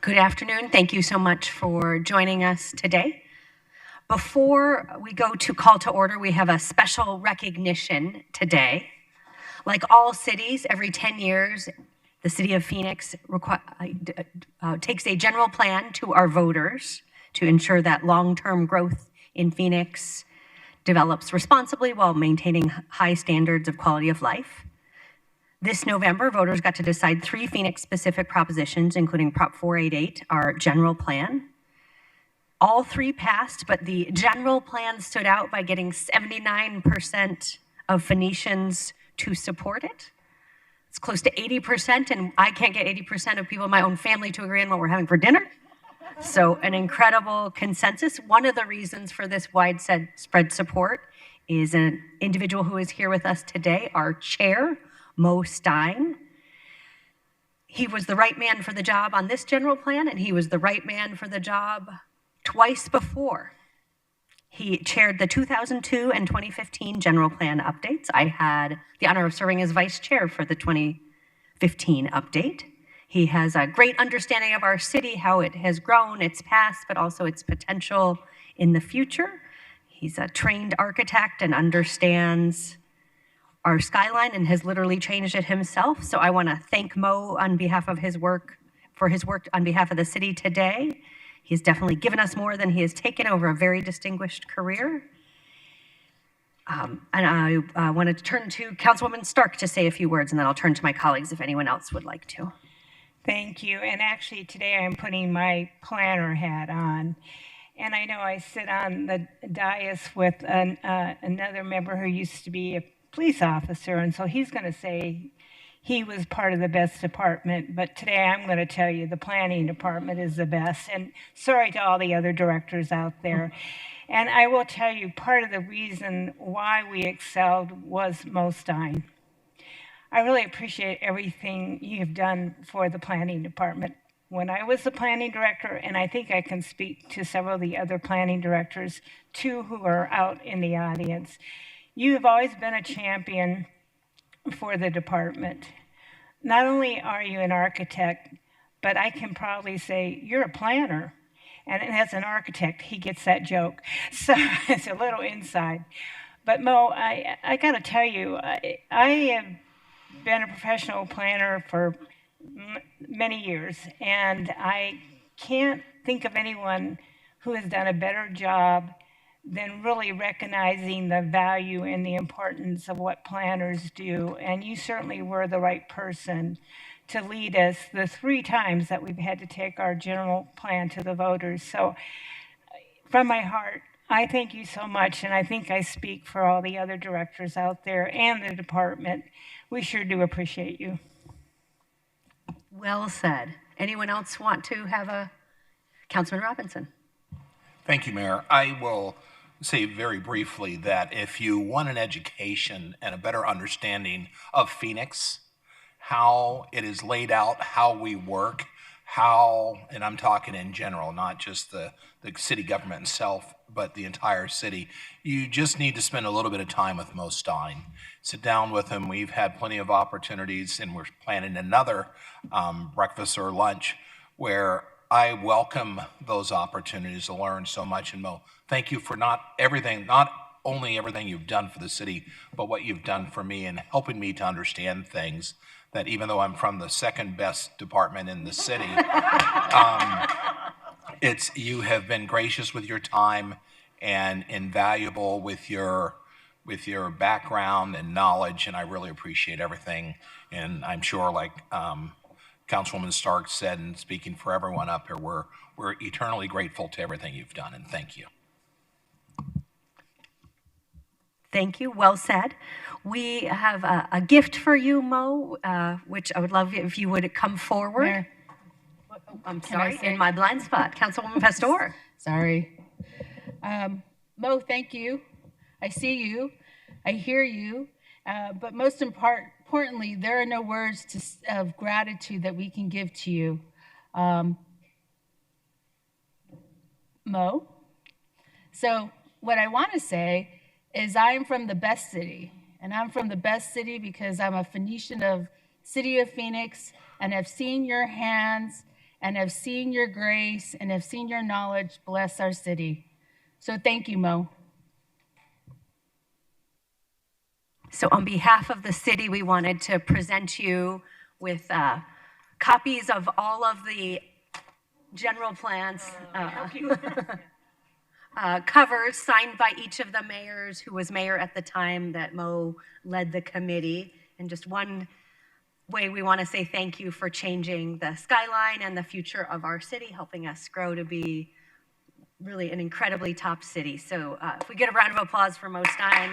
Good afternoon. Thank you so much for joining us today. Before we go to call to order, we have a special recognition today. Like all cities, every 10 years, the city of Phoenix takes a general plan to our voters to ensure that long-term growth in Phoenix develops responsibly while maintaining high standards of quality of life. This November, voters got to decide 3 Phoenix-specific propositions, including Prop 488, our general plan. All 3 passed, but the general plan stood out by getting 79% of Phoenicians to support it. It's close to 80%, and I can't get 80% of people in my own family to agree on what we're having for dinner. So an incredible consensus. One of the reasons for this widespread support is an individual who is here with us today, our chair, Mo Stein. He was the right man for the job on this general plan, and he was the right man for the job twice before. He chaired the 2002 and 2015 general plan updates. I had the honor of serving as vice chair for the 2015 update. He has a great understanding of our city, how it has grown, its past, but also its potential in the future. He's a trained architect and understands our skyline and has literally changed it himself. So I want to thank Mo on behalf of his work, for his work on behalf of the city today. He's definitely given us more than he has taken over a very distinguished career. And I want to turn to Councilwoman Stark to say a few words, and then I'll turn to my colleagues if anyone else would like to. Thank you. And actually today I'm putting my planner hat on. And I know I sit on the dais with another member who used to be a police officer, and so he's going to say he was part of the best department, but today I'm going to tell you the planning department is the best, and sorry to all the other directors out there. And I will tell you, part of the reason why we excelled was Mo Stein. I really appreciate everything you've done for the planning department. When I was the planning director, and I think I can speak to several of the other planning directors too who are out in the audience, you have always been a champion for the department. Not only are you an architect, but I can probably say you're a planner. And as an architect, he gets that joke. So it's a little inside. But Mo, I got to tell you, I have been a professional planner for many years, and I can't think of anyone who has done a better job than really recognizing the value and the importance of what planners do. And you certainly were the right person to lead us the 3 times that we've had to take our general plan to the voters. So from my heart, I thank you so much, and I think I speak for all the other directors out there and the department. We sure do appreciate you. Well said. Anyone else want to have a Councilman Robinson? Thank you, Mayor. I will say very briefly that if you want an education and a better understanding of Phoenix, how it is laid out, how we work, how, and I'm talking in general, not just the city government itself, but the entire city, you just need to spend a little bit of time with Mo Stein. Sit down with him. We've had plenty of opportunities, and we're planning another breakfast or lunch where I welcome those opportunities to learn so much. And Mo, thank you for not only everything you've done for the city, but what you've done for me in helping me to understand things that even though I'm from the second best department in the city, you have been gracious with your time and invaluable with your background and knowledge, and I really appreciate everything. And I'm sure, like Councilwoman Stark said, and speaking for everyone up here, we're eternally grateful to everything you've done, and thank you. Thank you. Well said. We have a gift for you, Mo, which I would love if you would come forward. Mayor, I'm sorry, in my blind spot. Councilwoman Pastor. Sorry. Mo, thank you. I see you. I hear you. But most importantly, there are no words of gratitude that we can give to you. Mo. So what I want to say is I'm from the best city. And I'm from the best city because I'm a Phoenician of City of Phoenix, and I've seen your hands and have seen your grace and have seen your knowledge bless our city. So thank you, Mo. So on behalf of the city, we wanted to present you with copies of all of the general plans covers signed by each of the mayors who was mayor at the time that Mo led the committee. And just one way we want to say thank you for changing the skyline and the future of our city, helping us grow to be really an incredibly top city. So if we get a round of applause for Mo Stein.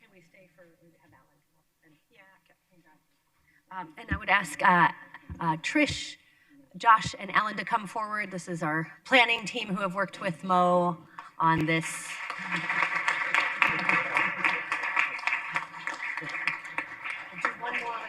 Can we stay for Alan? Yeah. And I would ask Trish, Josh, and Alan to come forward. This is our planning team who have worked with Mo on this. One more.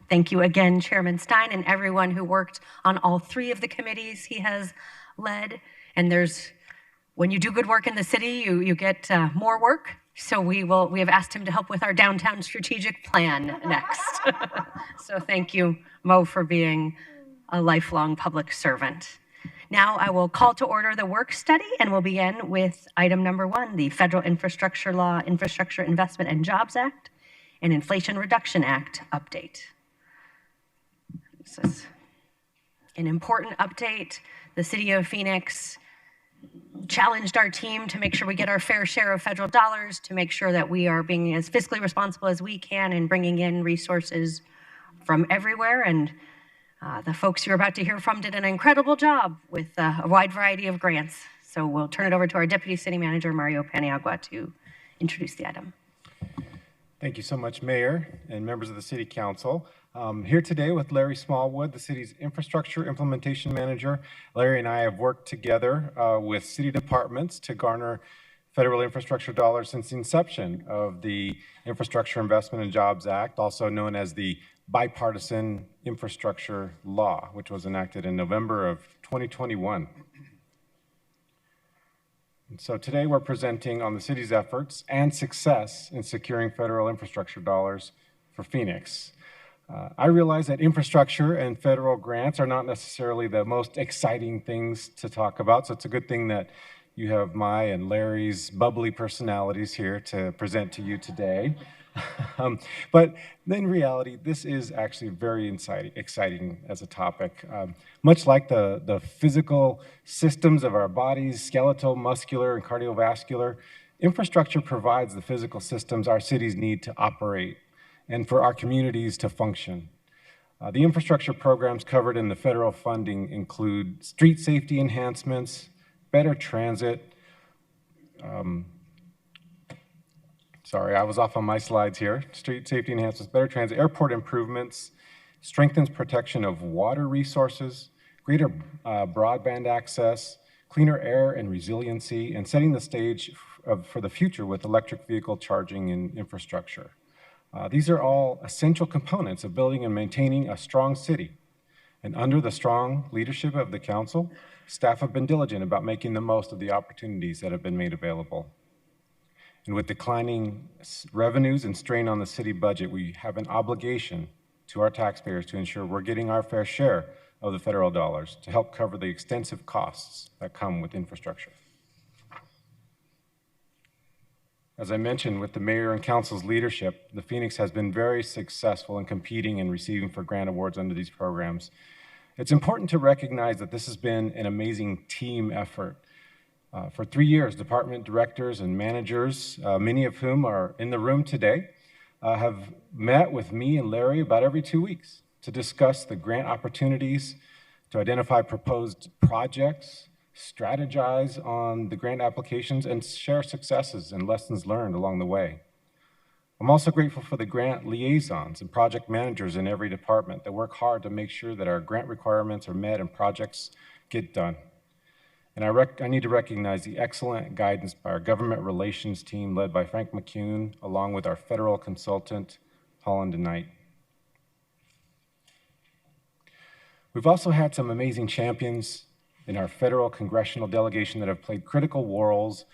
Thank you again, Chairman Stein, and everyone who worked on all three of the committees he has led. And when you do good work in the city, you get more work. So we have asked him to help with our downtown strategic plan next. So thank you, Mo, for being a lifelong public servant. Now I will call to order the work study, and we'll begin with item number 1, the Federal Infrastructure Law, Infrastructure Investment and Jobs Act, and Inflation Reduction Act update. This is an important update. The City of Phoenix challenged our team to make sure we get our fair share of federal dollars, to make sure that we are being as fiscally responsible as we can and bringing in resources from everywhere. And the folks you're about to hear from did an incredible job with a wide variety of grants. So we'll turn it over to our Deputy City Manager, Mario Paniagua, to introduce the item. Thank you so much, Mayor and members of the City Council. Here today with Larry Smallwood, the city's Infrastructure Implementation Manager. Larry and I have worked together with city departments to garner federal infrastructure dollars since the inception of the Infrastructure Investment and Jobs Act, also known as the Bipartisan Infrastructure Law, which was enacted in November of 2021. And so today we're presenting on the city's efforts and success in securing federal infrastructure dollars for Phoenix. I realize that infrastructure and federal grants are not necessarily the most exciting things to talk about, so it's a good thing that you have my and Larry's bubbly personalities here to present to you today. But in reality, this is actually very exciting as a topic. Much like the physical systems of our bodies, skeletal, muscular, and cardiovascular, infrastructure provides the physical systems our cities need to operate and for our communities to function. The infrastructure programs covered in the federal funding include street safety enhancements, better transit. Sorry, I was off on my slides here. Street safety enhancements, better transit, airport improvements, strengthens protection of water resources, greater broadband access, cleaner air and resiliency, and setting the stage for the future with electric vehicle charging and infrastructure. These are all essential components of building and maintaining a strong city. And under the strong leadership of the council, staff have been diligent about making the most of the opportunities that have been made available. And with declining revenues and strain on the city budget, we have an obligation to our taxpayers to ensure we're getting our fair share of the federal dollars to help cover the extensive costs that come with infrastructure. As I mentioned, with the mayor and council's leadership, the Phoenix has been very successful in competing and receiving for grant awards under these programs. It's important to recognize that this has been an amazing team effort. For 3 years, department directors and managers, many of whom are in the room today, have met with me and Larry about every 2 weeks to discuss the grant opportunities, to identify proposed projects, strategize on the grant applications, and share successes and lessons learned along the way. I'm also grateful for the grant liaisons and project managers in every department that work hard to make sure that our grant requirements are met and projects get done. And I need to recognize the excellent guidance by our government relations team led by Frank McCune, along with our federal consultant, Holland and Knight. We've also had some amazing champions in our federal congressional delegation that have played critical roles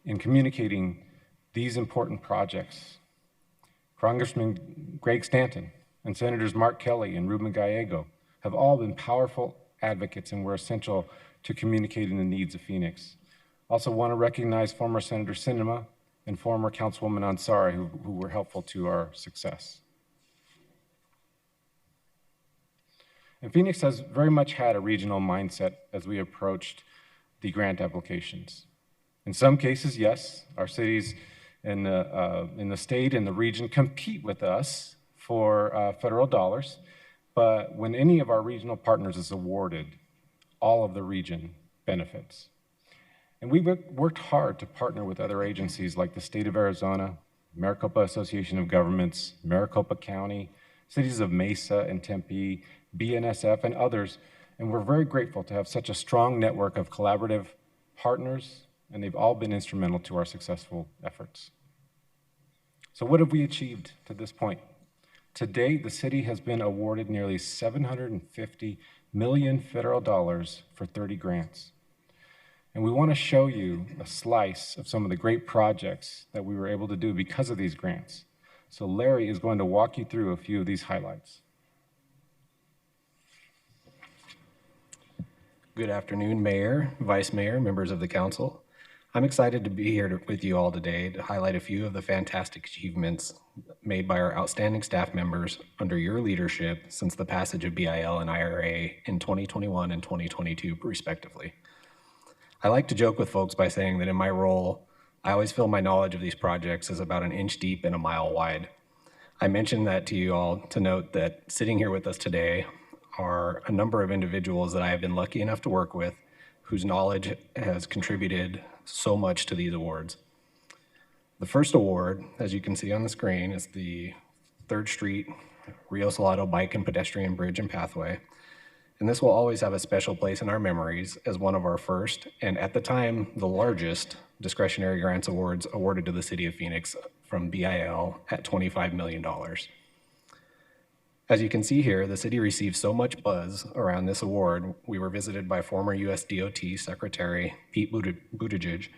in communicating these important projects. Congressman Greg Stanton and Senators Mark Kelly and Ruben Gallego have all been powerful advocates and were essential to communicating the needs of Phoenix. Also want to recognize former Senator Sinema and former Councilwoman Ansari who were helpful to our success. And Phoenix has very much had a regional mindset as we approached the grant applications. In some cases, yes, our cities in the state and the region compete with us for federal dollars, but when any of our regional partners is awarded, all of the region benefits. And we've worked hard to partner with other agencies like the state of Arizona, Maricopa Association of Governments, Maricopa County, cities of Mesa and Tempe, BNSF, and others, and we're very grateful to have such a strong network of collaborative partners, and they've all been instrumental to our successful efforts. So what have we achieved to this point? To date, the city has been awarded nearly $750 million federal dollars for 30 grants. And we want to show you a slice of some of the great projects that we were able to do because of these grants. So Larry is going to walk you through a few of these highlights. Good afternoon, Mayor, Vice Mayor, members of the council. I'm excited to be here with you all today to highlight a few of the fantastic achievements made by our outstanding staff members under your leadership since the passage of BIL and IRA in 2021 and 2022, respectively. I like to joke with folks by saying that in my role, I always feel my knowledge of these projects is about an inch deep and a mile wide. I mention that to you all to note that sitting here with us today are a number of individuals that I have been lucky enough to work with whose knowledge has contributed so much to these awards. The first award, as you can see on the screen, is the 3rd Street Rio Salado Bike and Pedestrian Bridge and Pathway. And this will always have a special place in our memories as one of our first, and at the time, the largest discretionary grants awards awarded to the city of Phoenix from BIL at $25 million. As you can see here, the city received so much buzz around this award, we were visited by former US DOT Secretary Pete Buttigieg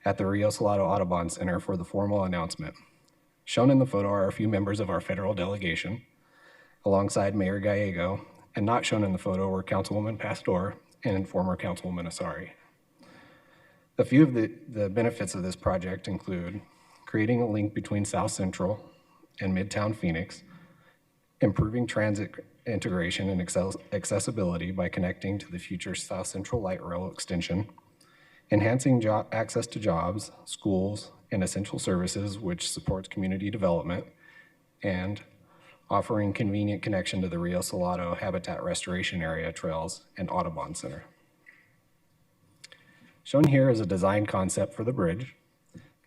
at the Rio Salado Audubon Center for the formal announcement. Shown in the photo are a few members of our federal delegation, alongside Mayor Gallego, and not shown in the photo were Councilwoman Pastor and former Councilwoman Ansari. A few of the benefits of this project include creating a link between South Central and Midtown Phoenix, improving transit integration and accessibility by connecting to the future South Central Light Rail extension, enhancing access to jobs, schools, and essential services, which supports community development, and offering convenient connection to the Rio Salado Habitat Restoration Area trails and Audubon Center. Shown here is a design concept for the bridge.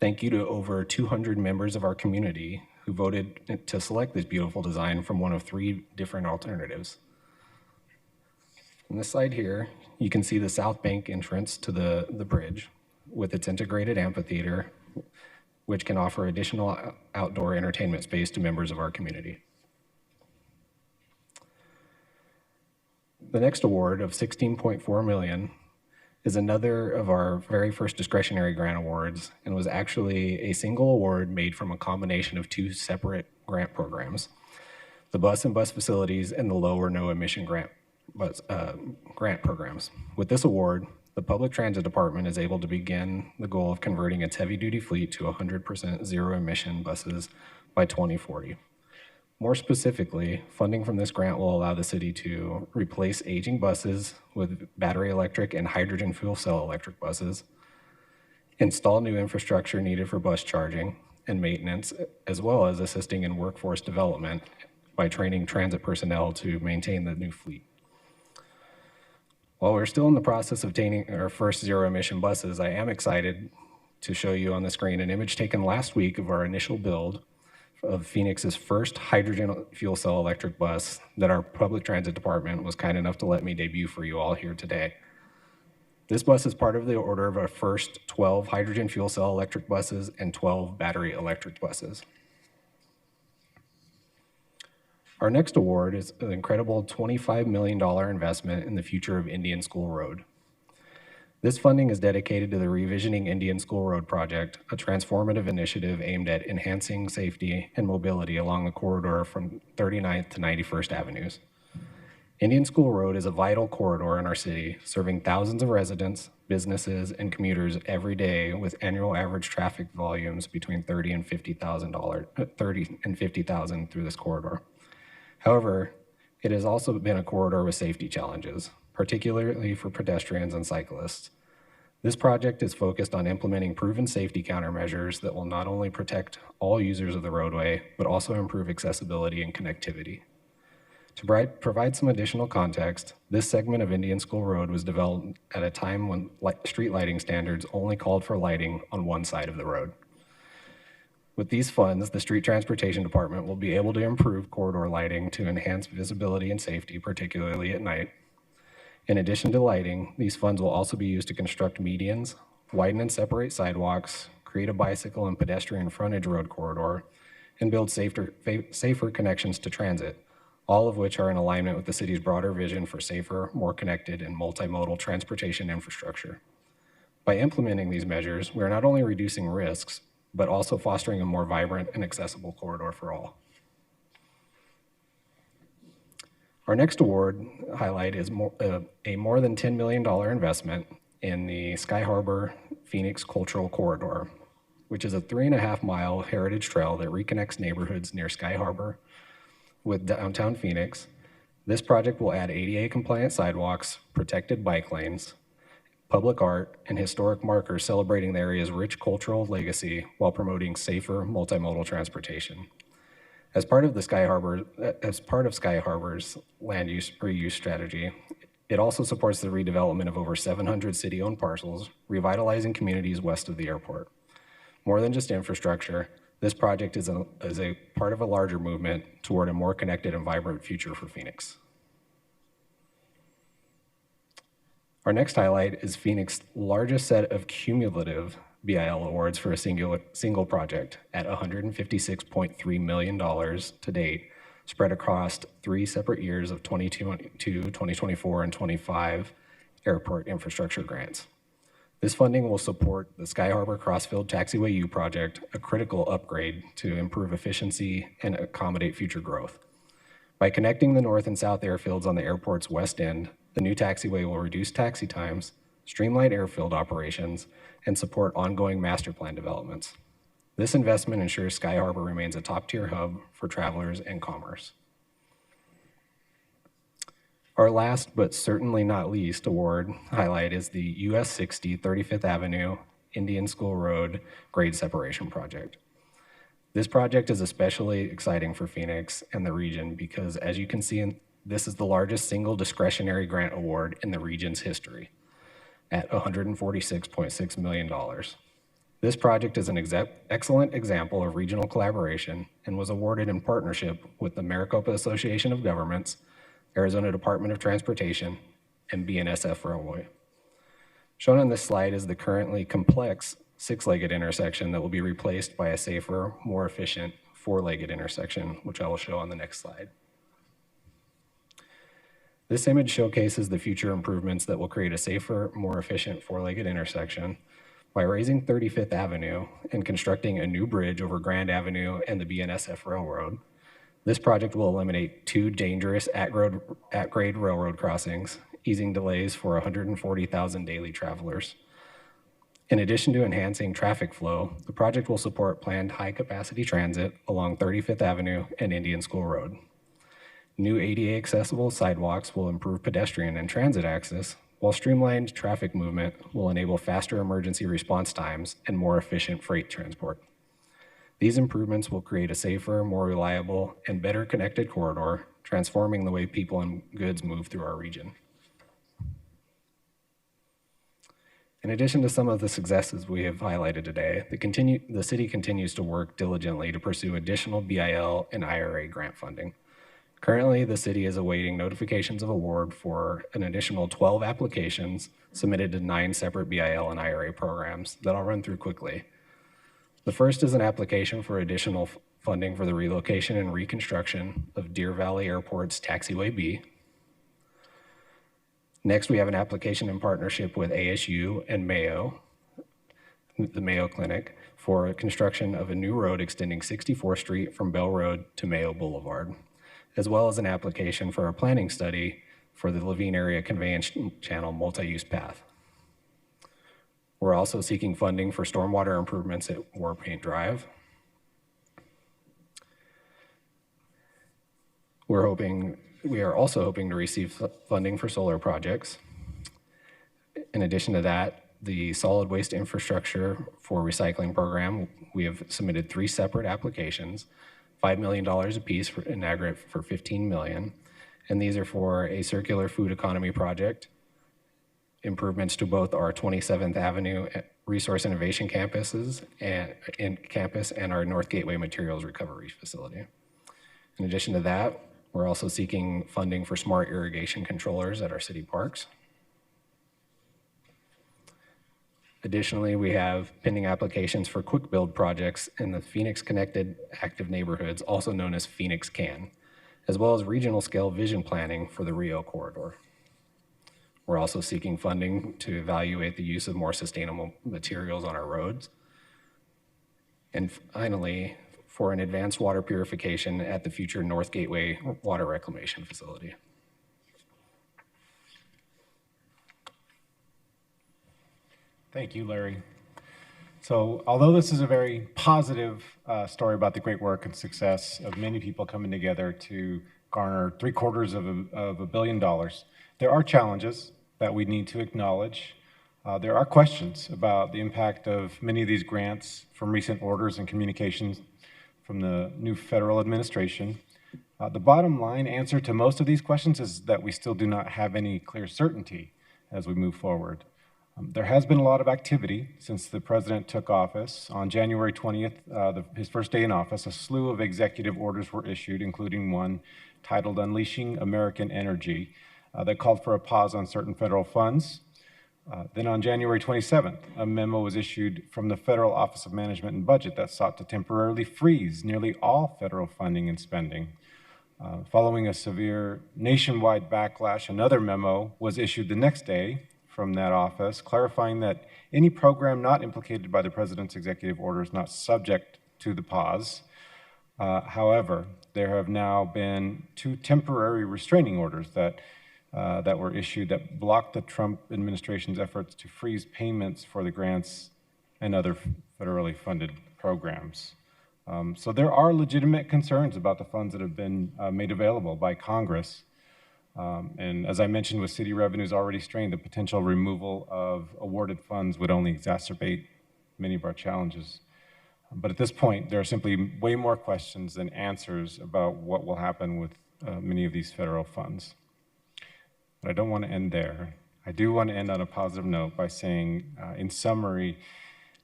Thank you to over 200 members of our community who voted to select this beautiful design from one of 3 different alternatives. On this side here, you can see the South Bank entrance to the bridge with its integrated amphitheater, which can offer additional outdoor entertainment space to members of our community. The next award of $16.4 million is another of our very first discretionary grant awards and was actually a single award made from a combination of 2 separate grant programs, the bus and bus facilities and the low or no emission grant programs. With this award, the Public Transit Department is able to begin the goal of converting its heavy-duty fleet to 100% zero-emission buses by 2040. More specifically, funding from this grant will allow the city to replace aging buses with battery electric and hydrogen fuel cell electric buses, install new infrastructure needed for bus charging and maintenance, as well as assisting in workforce development by training transit personnel to maintain the new fleet. While we're still in the process of obtaining our first zero-emission buses, I am excited to show you on the screen an image taken last week of our initial build of Phoenix's first hydrogen fuel cell electric bus that our public transit department was kind enough to let me debut for you all here today. This bus is part of the order of our first 12 hydrogen fuel cell electric buses and 12 battery electric buses. Our next award is an incredible $25 million investment in the future of Indian School Road. This funding is dedicated to the Revisioning Indian School Road project, a transformative initiative aimed at enhancing safety and mobility along the corridor from 39th to 91st Avenues. Indian School Road is a vital corridor in our city, serving thousands of residents, businesses, and commuters every day with annual average traffic volumes between 30 and 50,000 through this corridor. However, it has also been a corridor with safety challenges, particularly for pedestrians and cyclists. This project is focused on implementing proven safety countermeasures that will not only protect all users of the roadway, but also improve accessibility and connectivity. To provide some additional context, this segment of Indian School Road was developed at a time when street lighting standards only called for lighting on one side of the road. With these funds, the Street Transportation Department will be able to improve corridor lighting to enhance visibility and safety, particularly at night. In addition to lighting, these funds will also be used to construct medians, widen and separate sidewalks, create a bicycle and pedestrian frontage road corridor, and build safer connections to transit, all of which are in alignment with the city's broader vision for safer, more connected, and multimodal transportation infrastructure. By implementing these measures, we are not only reducing risks, but also fostering a more vibrant and accessible corridor for all. Our next award highlight is a more than $10 million investment in the Sky Harbor Phoenix Cultural Corridor, which is a 3.5-mile heritage trail that reconnects neighborhoods near Sky Harbor with downtown Phoenix. This project will add ADA-compliant sidewalks, protected bike lanes, public art, and historic markers celebrating the area's rich cultural legacy while promoting safer multimodal transportation. As part of Sky Harbor's land use reuse strategy, it also supports the redevelopment of over 700 city-owned parcels, revitalizing communities west of the airport. More than just infrastructure, this project is a part of a larger movement toward a more connected and vibrant future for Phoenix. Our next highlight is Phoenix's largest set of cumulative BIL awards for a single project at $156.3 million to date, spread across 3 separate years of 2022, 2024, and 25 airport infrastructure grants. This funding will support the Sky Harbor Crossfield Taxiway U project, a critical upgrade to improve efficiency and accommodate future growth. By connecting the north and south airfields on the airport's west end, the new taxiway will reduce taxi times, streamline airfield operations, and support ongoing master plan developments. This investment ensures Sky Harbor remains a top-tier hub for travelers and commerce. Our last, but certainly not least, award highlight is the US 60 35th Avenue Indian School Road Grade Separation Project. This project is especially exciting for Phoenix and the region because, as you can see, this is the largest single discretionary grant award in the region's history at $146.6 million. This project is an excellent example of regional collaboration and was awarded in partnership with the Maricopa Association of Governments, Arizona Department of Transportation, and BNSF Railway. Shown on this slide is the currently complex six-legged intersection that will be replaced by a safer, more efficient four-legged intersection, which I will show on the next slide. This image showcases the future improvements that will create a safer, more efficient four-legged intersection by raising 35th Avenue and constructing a new bridge over Grand Avenue and the BNSF Railroad. This project will eliminate two dangerous at-grade railroad crossings, easing delays for 140,000 daily travelers. In addition to enhancing traffic flow, the project will support planned high-capacity transit along 35th Avenue and Indian School Road. New ADA accessible sidewalks will improve pedestrian and transit access, while streamlined traffic movement will enable faster emergency response times and more efficient freight transport. These improvements will create a safer, more reliable, and better connected corridor, transforming the way people and goods move through our region. In addition to some of the successes we have highlighted today, the city continues to work diligently to pursue additional BIL and IRA grant funding. Currently, the city is awaiting notifications of award for an additional 12 applications submitted to 9 separate BIL and IRA programs that I'll run through quickly. The first is an application for additional funding for the relocation and reconstruction of Deer Valley Airport's Taxiway B. Next, we have an application in partnership with ASU and Mayo, the Mayo Clinic, for construction of a new road extending 64th Street from Bell Road to Mayo Boulevard, as well as an application for a planning study for the Levine Area Conveyance Channel multi-use path. We're also seeking funding for stormwater improvements at Warpaint Drive. We are also hoping to receive funding for solar projects. In addition to that, the solid waste infrastructure for recycling program, we have submitted 3 separate applications, $5 million apiece in aggregate for $15 million. And these are for a circular food economy project, improvements to both our 27th Avenue Resource Innovation campuses and our North Gateway Materials Recovery Facility. In addition to that, we're also seeking funding for smart irrigation controllers at our city parks. Additionally, we have pending applications for quick build projects in the Phoenix Connected Active Neighborhoods, also known as Phoenix CAN, as well as regional scale vision planning for the Rio corridor. We're also seeking funding to evaluate the use of more sustainable materials on our roads. And finally, for an advanced water purification at the future North Gateway Water Reclamation Facility. Thank you, Larry. So although this is a very positive story about the great work and success of many people coming together to garner $750 million, there are challenges that we need to acknowledge. There are questions about the impact of many of these grants from recent orders and communications from the new federal administration. The bottom line answer to most of these questions is that we still do not have any clear certainty as we move forward. There has been a lot of activity since the president took office. On January 20th, his first day in office, a slew of executive orders were issued, including one titled Unleashing American Energy that called for a pause on certain federal funds. Then on January 27th, a memo was issued from the Federal Office of Management and Budget that sought to temporarily freeze nearly all federal funding and spending. Following a severe nationwide backlash, another memo was issued the next day from that office, clarifying that any program not implicated by the president's executive order is not subject to the pause. However, there have now been 2 temporary restraining orders that were issued that blocked the Trump administration's efforts to freeze payments for the grants and other federally funded programs. So there are legitimate concerns about the funds that have been made available by Congress. And as I mentioned, with city revenues already strained, the potential removal of awarded funds would only exacerbate many of our challenges. But at this point, there are simply way more questions than answers about what will happen with many of these federal funds. But I don't want to end there. I do want to end on a positive note by saying, in summary,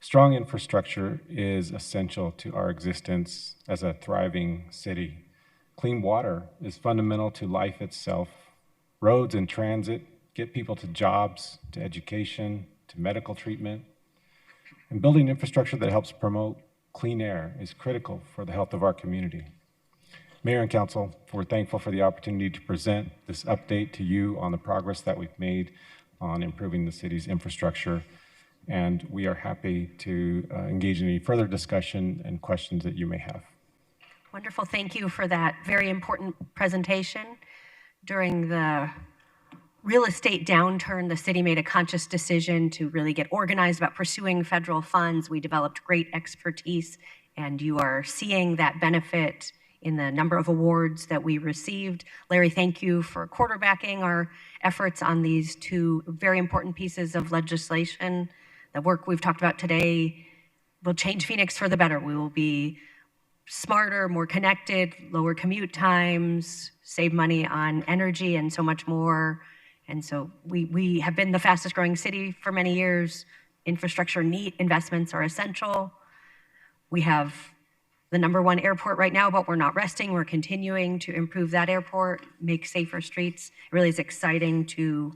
strong infrastructure is essential to our existence as a thriving city. Clean water is fundamental to life itself. Roads and transit get people to jobs, to education, to medical treatment. And building infrastructure that helps promote clean air is critical for the health of our community. Mayor and Council, we're thankful for the opportunity to present this update to you on the progress that we've made on improving the city's infrastructure. And we are happy to engage in any further discussion and questions that you may have. Wonderful. Thank you for that very important presentation. During the real estate downturn, the city made a conscious decision to really get organized about pursuing federal funds. We developed great expertise, and you are seeing that benefit in the number of awards that we received. Larry, thank you for quarterbacking our efforts on these two very important pieces of legislation. The work we've talked about today will change Phoenix for the better. We will be smarter, more connected, lower commute times, save money on energy, and so much more. And so we have been the fastest growing city for many years. Infrastructure investments are essential. We have the #1 airport right now, but we're not resting. We're continuing to improve that airport, make safer streets. It really is exciting to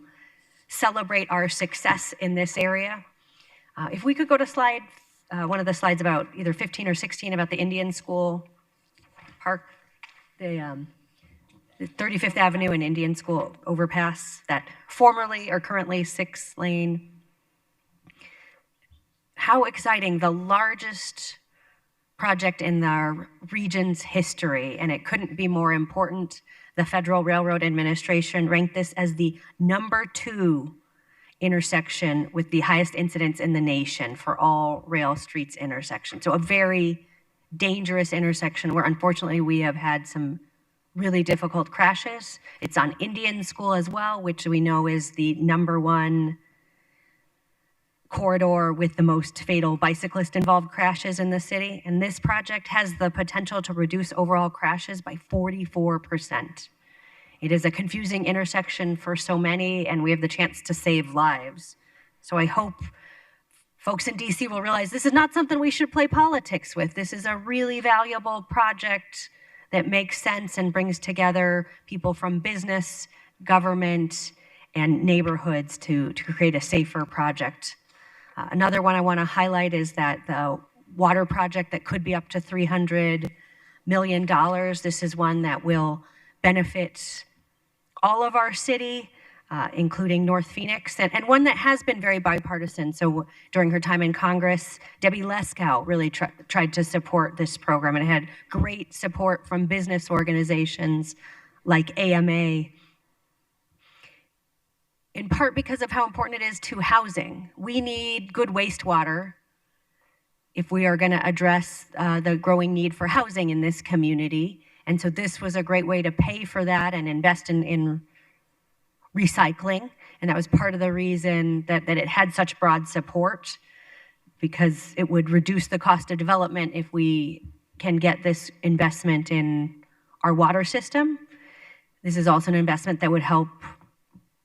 celebrate our success in this area. If we could go to slide, one of the slides about either 15 or 16 about the Indian School Park, the 35th Avenue and Indian School overpass that formerly or currently 6-lane. How exciting, the largest project in the region's history, and it couldn't be more important. The Federal Railroad Administration ranked this as the #2 intersection with the highest incidence in the nation for all rail streets intersections. So a very dangerous intersection where unfortunately we have had some really difficult crashes. It's on Indian School as well, which we know is the #1 corridor with the most fatal bicyclist-involved crashes in the city. And this project has the potential to reduce overall crashes by 44%. It is a confusing intersection for so many, and we have the chance to save lives. So I hope folks in DC will realize this is not something we should play politics with. This is a really valuable project that makes sense and brings together people from business, government, and neighborhoods to create a safer project. Another one I want to highlight is that the water project that could be up to $300 million. This is one that will benefit all of our city, including North Phoenix, and one that has been very bipartisan. So during her time in Congress, Debbie Leskow really tried to support this program, and it had great support from business organizations like AMA, in part because of how important it is to housing. We need good wastewater if we are going to address the growing need for housing in this community. And so this was a great way to pay for that and invest in recycling. And that was part of the reason that it had such broad support, because it would reduce the cost of development if we can get this investment in our water system. This is also an investment that would help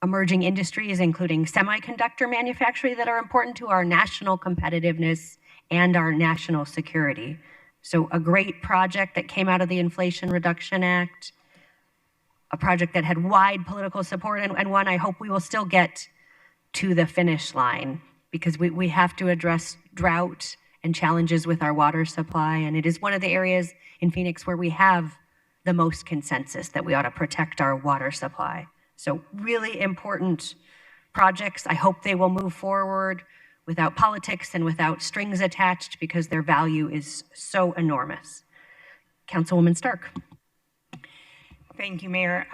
emerging industries, including semiconductor manufacturing, that are important to our national competitiveness and our national security. So a great project that came out of the Inflation Reduction Act, a project that had wide political support, and one I hope we will still get to the finish line, because we have to address drought and challenges with our water supply. And it is one of the areas in Phoenix where we have the most consensus that we ought to protect our water supply. So really important projects. I hope they will move forward without politics and without strings attached, because their value is so enormous. Councilwoman Stark. Thank you, Mayor.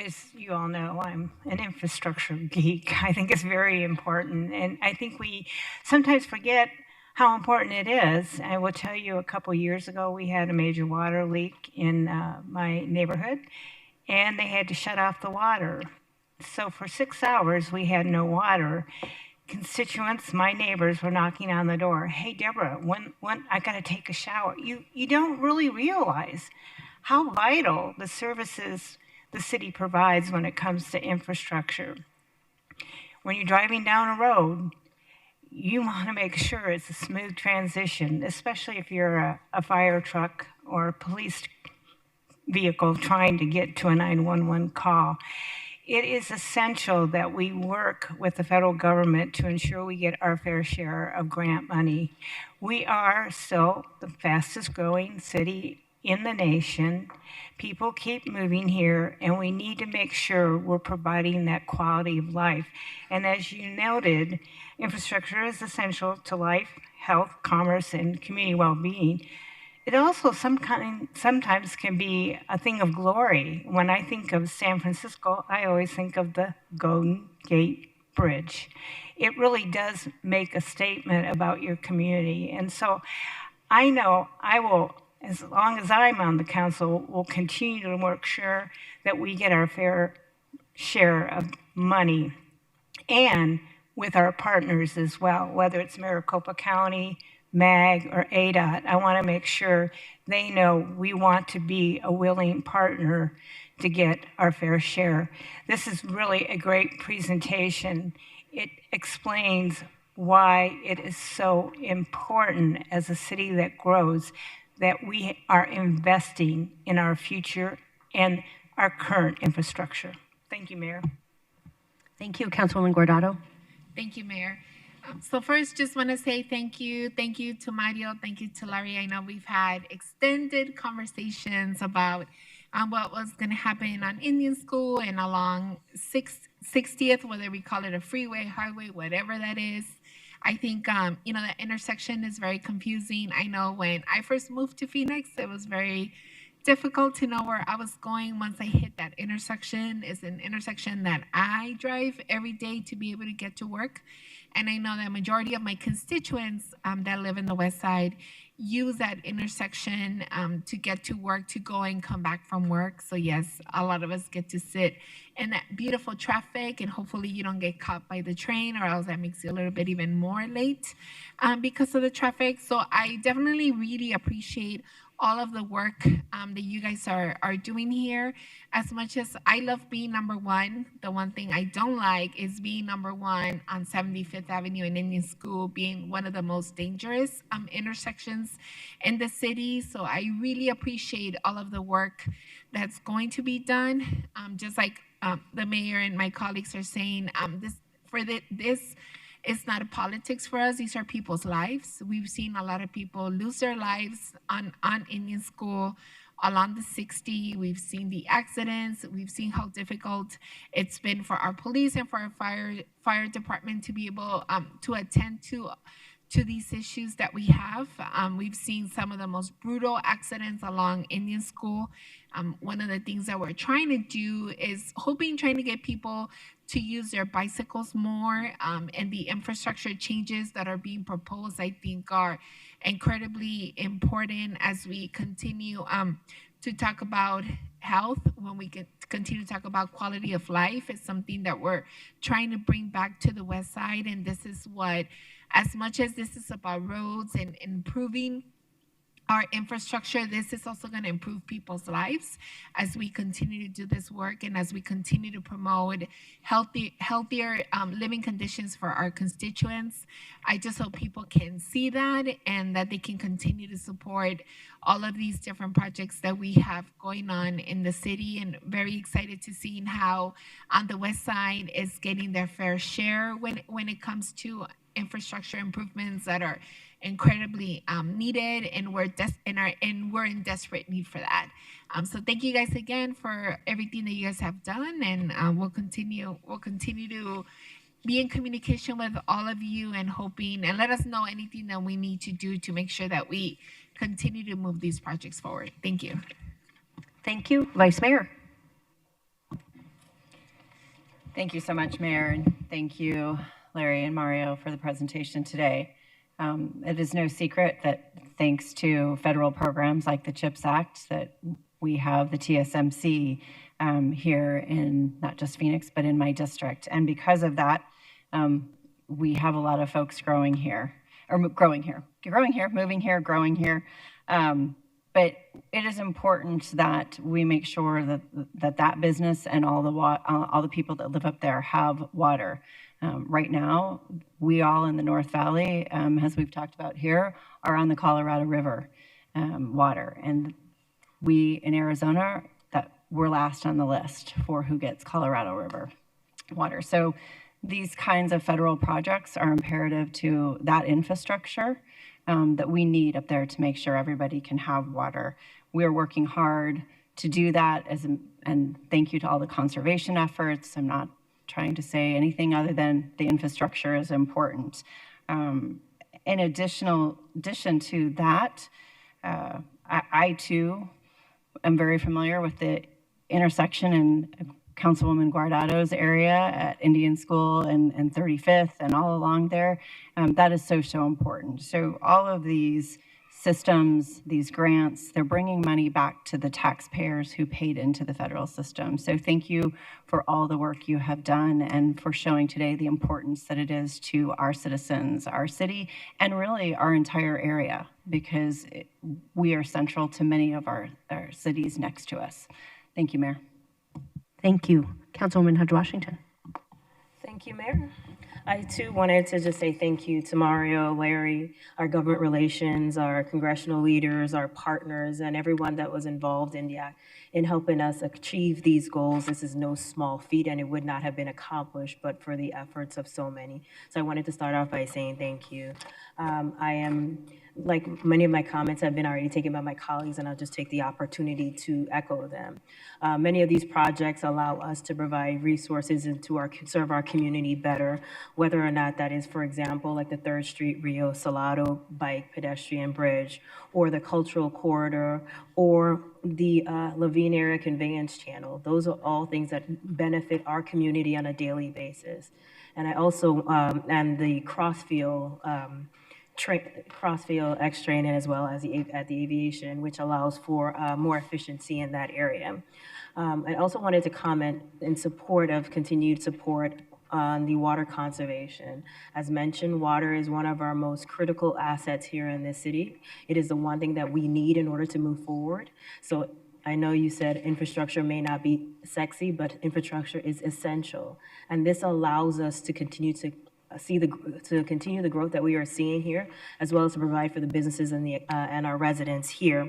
As you all know, I'm an infrastructure geek. I think it's very important. And I think we sometimes forget how important it is. I will tell you, a couple years ago, we had a major water leak in my neighborhood, and they had to shut off the water. So for 6 hours, we had no water. Constituents, my neighbors, were knocking on the door. Hey, Deborah, when I got to take a shower. You don't really realize how vital the services the city provides when it comes to infrastructure. When you're driving down a road, you want to make sure it's a smooth transition, especially if you're a fire truck or a police vehicle trying to get to a 911 call. It is essential that we work with the federal government to ensure we get our fair share of grant money. We are still the fastest growing city in the nation. People keep moving here, and we need to make sure we're providing that quality of life. And as you noted, infrastructure is essential to life, health, commerce, and community well-being. It also sometimes can be a thing of glory. When I think of San Francisco, I always think of the Golden Gate Bridge. It really does make a statement about your community. And so I know I will, as long as I'm on the council, will continue to work sure that we get our fair share of money, and with our partners as well, whether it's Maricopa County, MAG, or ADOT. I want to make sure they know we want to be a willing partner to get our fair share. This is really a great presentation. It explains why it is so important as a city that grows that we are investing in our future and our current infrastructure. Thank you, Mayor. Thank you, Councilwoman Guardado. Thank you, Mayor. So first, just want to say thank you. Thank you to Mario. Thank you to Larry. I know we've had extended conversations about what was going to happen on Indian School and along 60th, whether we call it a freeway, highway, whatever that is. I think, you know, the intersection is very confusing. I know when I first moved to Phoenix, it was very difficult to know where I was going once I hit that intersection. It's an intersection that I drive every day to be able to get to work. And I know that a majority of my constituents that live in the West Side use that intersection to get to work, to go and come back from work. So yes, a lot of us get to sit in that beautiful traffic, and hopefully you don't get caught by the train, or else that makes you a little bit even more late because of the traffic. So I definitely really appreciate all of the work that you guys are doing here. As much as I love being number one, the one thing I don't like is being number one on 75th Avenue in Indian School, being one of the most dangerous intersections in the city. So I really appreciate all of the work that's going to be done. Just like the mayor and my colleagues are saying, this it's not a politics for us. These are people's lives. We've seen a lot of people lose their lives on Indian School along the 60. We've seen the accidents. We've seen how difficult it's been for our police and for our fire department to be able to attend to these issues that we have. We've seen some of the most brutal accidents along Indian School. One of the things that we're trying to do is trying to get people to use their bicycles more, and the infrastructure changes that are being proposed, I think, are incredibly important as we continue to talk about health. When we continue to talk about quality of life, it's something that we're trying to bring back to the West Side. And this is what, as much as this is about roads and improving our infrastructure, this is also going to improve people's lives as we continue to do this work and as we continue to promote healthier living conditions for our constituents. I just hope people can see that and that they can continue to support all of these different projects that we have going on in the city, and very excited to see how on the West Side is getting their fair share when it comes to infrastructure improvements that are incredibly needed, and we're in desperate need for that. So thank you guys again for everything that you guys have done, and we'll continue to be in communication with all of you and let us know anything that we need to do to make sure that we continue to move these projects forward. Thank you. Thank you, Vice Mayor. Thank you so much, Mayor, and thank you, Larry and Mario, for the presentation today. It is no secret that thanks to federal programs like the CHIPS Act, that we have the TSMC here in not just Phoenix, but in my district. And because of that, we have a lot of folks moving here. But it is important that we make sure that business and all the people that live up there have water. Right now, we all in the North Valley, as we've talked about here, are on the Colorado River water. And we in Arizona, that we're last on the list for who gets Colorado River water. So these kinds of federal projects are imperative to that infrastructure that we need up there to make sure everybody can have water. We're working hard to do that, and thank you to all the conservation efforts. I'm not trying to say anything other than the infrastructure is important. In addition to that, I too am very familiar with the intersection in Councilwoman Guardado's area at Indian School and 35th and all along there. That is so important. So all of these systems, these grants, they're bringing money back to the taxpayers who paid into the federal system. So thank you for all the work you have done and for showing today the importance that it is to our citizens, our city, and really our entire area, because we are central to many of our cities next to us. Thank you, Mayor. Thank you. Councilwoman Hodge Washington. Thank you, Mayor. I too wanted to just say thank you to Mario, Larry, our government relations, our congressional leaders, our partners, and everyone that was involved in helping us achieve these goals. This is no small feat, and it would not have been accomplished but for the efforts of so many. So I wanted to start off by saying thank you. I am, like many of my comments have been already taken by my colleagues, and I'll just take the opportunity to echo them. Many of these projects allow us to provide resources and to serve our community better, whether or not that is, for example, like the 3rd Street Rio Salado bike pedestrian bridge, or the cultural corridor, or the Levine area conveyance channel. Those are all things that benefit our community on a daily basis. And I also, and the Crossfield X train, as well as at the aviation, which allows for more efficiency in that area. I also wanted to comment in support of continued support on the water conservation. As mentioned, water is one of our most critical assets here in this city. It is the one thing that we need in order to move forward. So I know you said infrastructure may not be sexy, but infrastructure is essential. And this allows us to continue to continue the growth that we are seeing here, as well as to provide for the businesses and our residents here.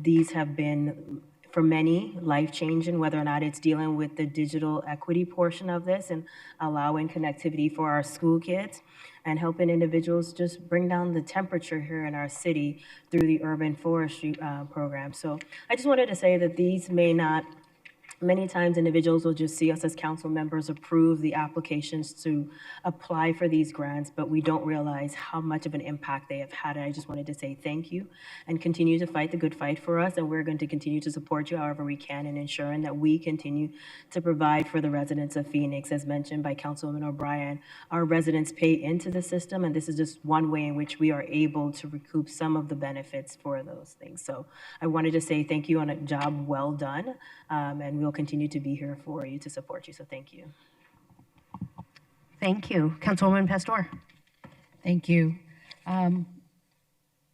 These have been, for many, life-changing, whether or not it's dealing with the digital equity portion of this and allowing connectivity for our school kids and helping individuals just bring down the temperature here in our city through the urban forestry program. So I just wanted to say that these may not, many times individuals will just see us as council members approve the applications to apply for these grants, but we don't realize how much of an impact they have had. And I just wanted to say thank you and continue to fight the good fight for us. And we're going to continue to support you however we can in ensuring that we continue to provide for the residents of Phoenix. As mentioned by Councilwoman O'Brien, our residents pay into the system, and this is just one way in which we are able to recoup some of the benefits for those things. So I wanted to say thank you on a job well done, and we'll continue to be here for you to support you. So thank you. Thank you. Councilwoman Pastor. Thank you.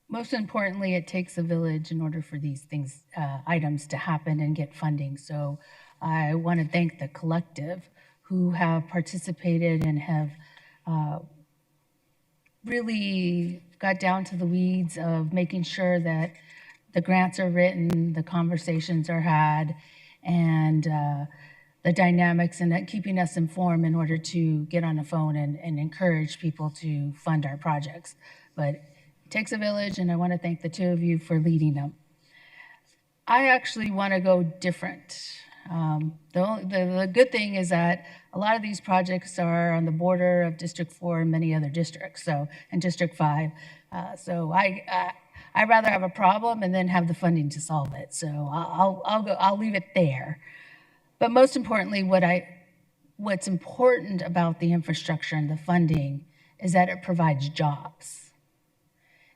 Most importantly, it takes a village in order for these things, items to happen and get funding. So I want to thank the collective who have participated and have really got down to the weeds of making sure that the grants are written, the conversations are had, and the dynamics, and that keeping us informed in order to get on the phone and encourage people to fund our projects. But it takes a village, and I want to thank the two of you for leading them. I actually want to go different. The good thing is that a lot of these projects are on the border of District 4 and many other districts, and District 5. So I'd rather have a problem and then have the funding to solve it. So I'll leave it there. But most importantly, what's important about the infrastructure and the funding is that it provides jobs.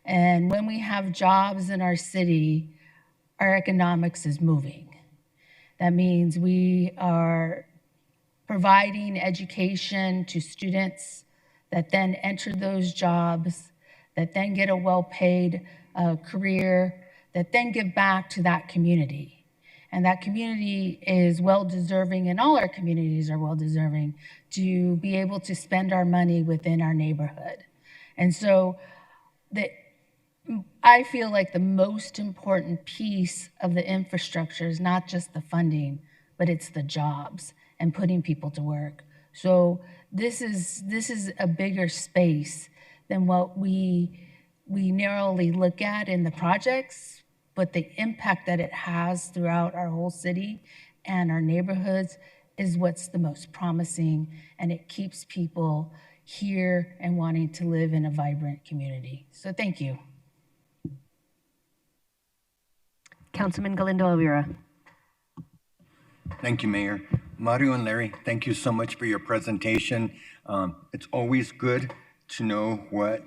And when we have jobs in our city, our economics is moving. That means we are providing education to students that then enter those jobs, that then get a well-paid career, that then give back to that community. And that community is well-deserving, and all our communities are well-deserving to be able to spend our money within our neighborhood. And so I feel like the most important piece of the infrastructure is not just the funding, but it's the jobs and putting people to work. So this is a bigger space than what we narrowly look at in the projects, but the impact that it has throughout our whole city and our neighborhoods is what's the most promising, and it keeps people here and wanting to live in a vibrant community. So thank you. Councilman Galindo Elvira. Thank you, Mayor. Mario and Larry, thank you so much for your presentation. It's always good to know what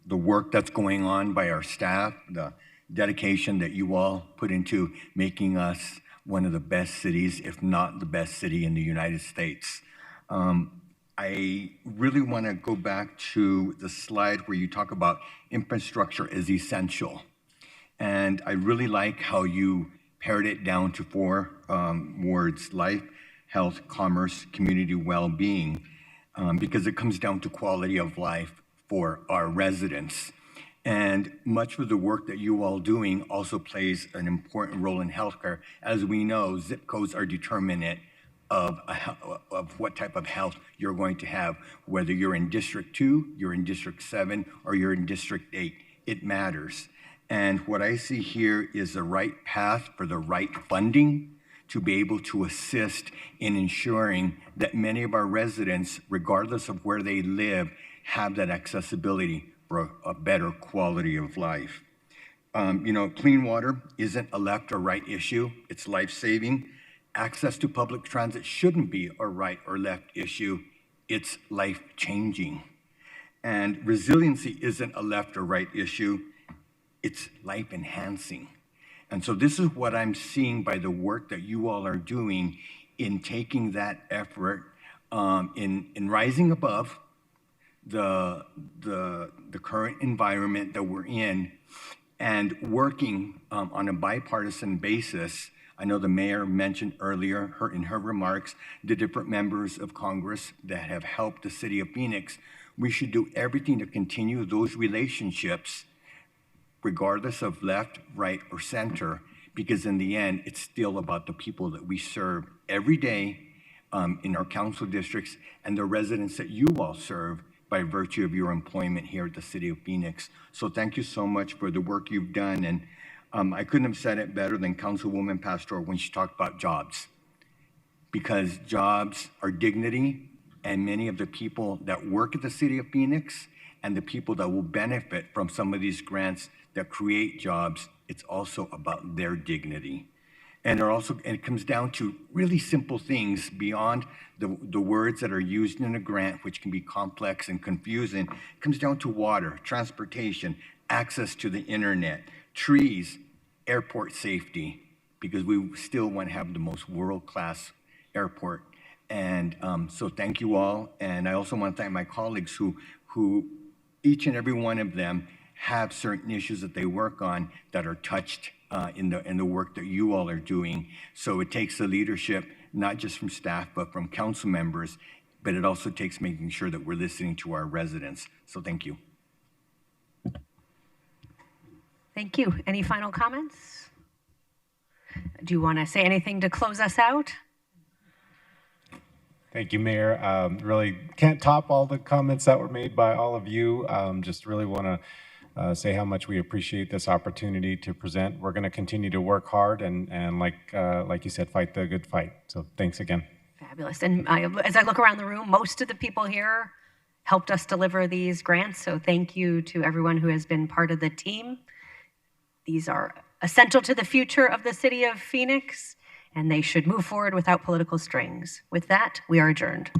the work that's going on by our staff, the dedication that you all put into making us one of the best cities, if not the best city in the United States. I really want to go back to the slide where you talk about infrastructure is essential. And I really like how you pared it down to 4 words: life, health, commerce, community well-being, because it comes down to quality of life for our residents. And much of the work that you all doing also plays an important role in healthcare. As we know, zip codes are determinant of what type of health you're going to have, whether you're in District 2, you're in District 7, or you're in District 8. It matters. And what I see here is the right path for the right funding to be able to assist in ensuring that many of our residents, regardless of where they live, have that accessibility for a better quality of life. Clean water isn't a left or right issue, it's life-saving. Access to public transit shouldn't be a right or left issue, it's life-changing. And resiliency isn't a left or right issue, it's life-enhancing. And so this is what I'm seeing by the work that you all are doing in taking that effort, in rising above the current environment that we're in, and working on a bipartisan basis. I know the mayor mentioned earlier in her remarks the different members of Congress that have helped the city of Phoenix. We should do everything to continue those relationships, regardless of left, right, or center, because in the end, it's still about the people that we serve every day in our council districts and the residents that you all serve by virtue of your employment here at the City of Phoenix. So thank you so much for the work you've done. And I couldn't have said it better than Councilwoman Pastor when she talked about jobs, because jobs are dignity, and many of the people that work at the City of Phoenix and the people that will benefit from some of these grants that create jobs, it's also about their dignity. And it comes down to really simple things beyond the words that are used in a grant, which can be complex and confusing. It comes down to water, transportation, access to the internet, trees, airport safety, because we still want to have the most world-class airport. And so thank you all. And I also want to thank my colleagues who each and every one of them have certain issues that they work on that are touched in the work that you all are doing. So it takes the leadership, not just from staff, but from council members, but it also takes making sure that we're listening to our residents. So thank you. Thank you. Any final comments? Do you want to say anything to close us out? Thank you, Mayor. Really can't top all the comments that were made by all of you. Just really want to say how much we appreciate this opportunity to present. We're going to continue to work hard and like you said, fight the good fight. So thanks again. Fabulous. And as I look around the room, most of the people here helped us deliver these grants. So thank you to everyone who has been part of the team. These are essential to the future of the city of Phoenix, and they should move forward without political strings. With that, we are adjourned.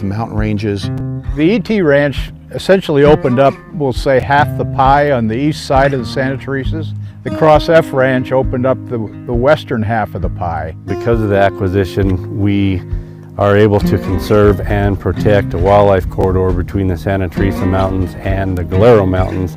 the mountain ranges. The ET Ranch essentially opened up, we'll say, half the pie on the east side of the Santa Teresa's. The Cross F Ranch opened up the western half of the pie. Because of the acquisition, we are able to conserve and protect a wildlife corridor between the Santa Teresa Mountains and the Galero Mountains